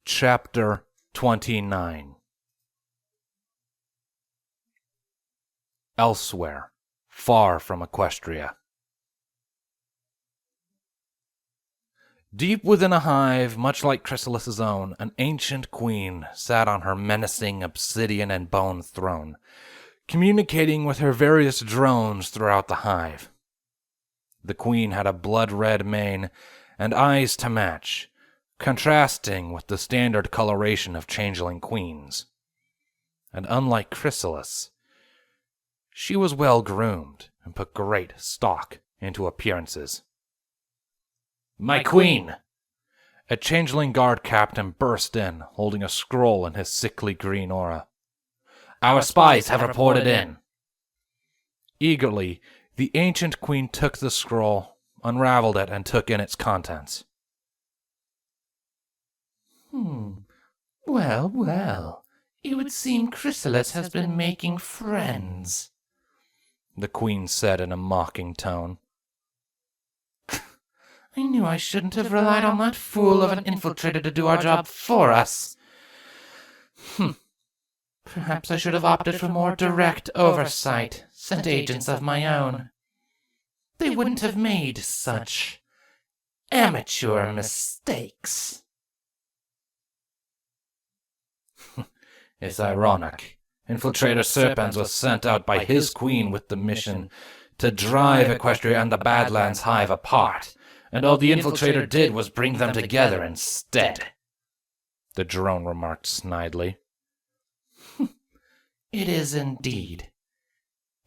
Chapter 29. Elsewhere, far from Equestria. Deep within a hive, much like Chrysalis's own, an ancient queen sat on her menacing obsidian and bone throne, communicating with her various drones throughout the hive. The queen had a blood-red mane and eyes to match, contrasting with the standard coloration of changeling queens. And unlike Chrysalis, she was well-groomed and put great stock into appearances. "My queen!" A changeling guard captain burst in, holding a scroll in his sickly green aura. "Our spies have reported in." Eagerly, the ancient queen took the scroll, unraveled it, and took in its contents. Well, it would seem Chrysalis has been making friends," the queen said in a mocking tone. "I knew I shouldn't have relied on that fool of an infiltrator to do our job for us. Perhaps I should have opted for more direct oversight, sent agents of my own. They wouldn't have made such amateur mistakes." It's ironic. Infiltrator Serpens was sent out by his queen with the mission to drive Equestria and the Badlands Hive apart, and all the infiltrator did was bring them together instead, the drone remarked snidely. "It is indeed.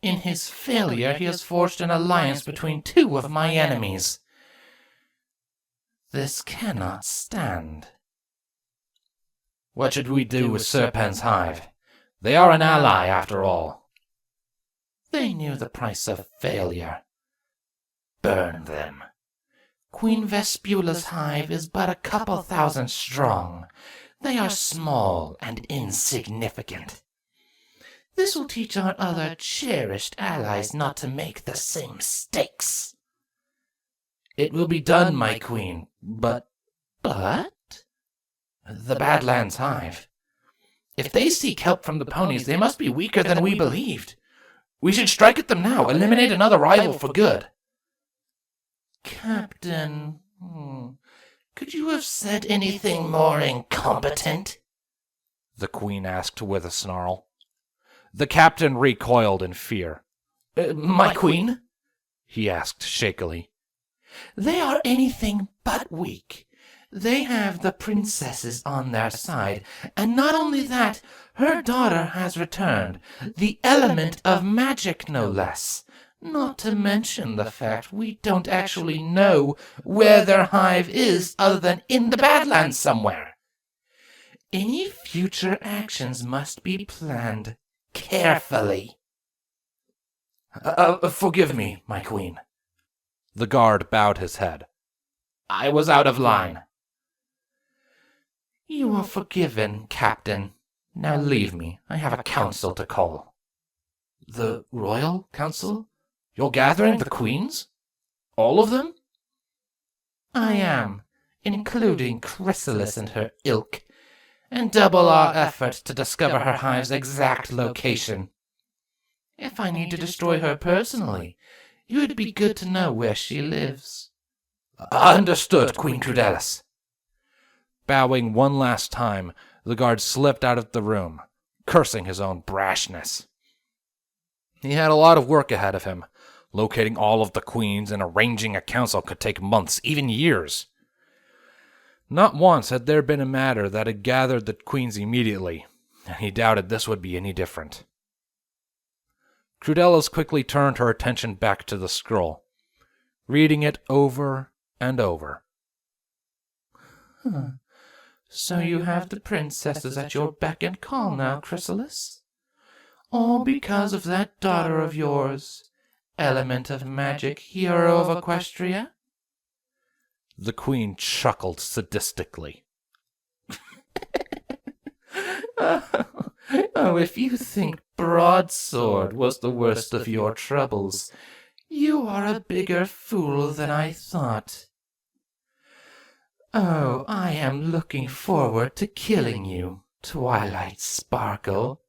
In his failure, he has forged an alliance between two of my enemies. This cannot stand." What should we do with Serpens Hive? They are an ally, after all. "They knew the price of failure. Burn them. Queen Vespula's hive is but a couple thousand strong. They are small and insignificant. This will teach our other cherished allies not to make the same mistakes." "It will be done, my queen, but... The Badlands Hive. If they seek help from the ponies, they must be weaker than we believed. We should strike at them now, eliminate another rival for good." "Captain, could you have said anything more incompetent?" the queen asked with a snarl. The captain recoiled in fear. My queen?" he asked shakily. "They are anything but weak. They have the princesses on their side, and not only that, her daughter has returned, the element of magic no less, not to mention the fact we don't actually know where their hive is other than in the Badlands somewhere. Any future actions must be planned carefully." Forgive me, my queen." The guard bowed his head. "I was out of line." "You are forgiven, Captain. Now leave me. I have a council to call." "The Royal Council? You're gathering the queens? All of them?" "I am, including Chrysalis and her ilk, and double our effort to discover her hive's exact location. If I need to destroy her personally, it would be good to know where she lives." "Understood, Queen Crudelis." Bowing one last time, the guard slipped out of the room, cursing his own brashness. He had a lot of work ahead of him. Locating all of the queens and arranging a council could take months, even years. Not once had there been a matter that had gathered the queens immediately, and he doubted this would be any different. Crudelis quickly turned her attention back to the scroll, reading it over and over. "So you have the princesses at your beck and call now, Chrysalis? All because of that daughter of yours, element of magic, hero of Equestria?" The queen chuckled sadistically. Oh, if you think broadsword was the worst of your troubles, you are a bigger fool than I thought. Oh, I am looking forward to killing you, Twilight Sparkle.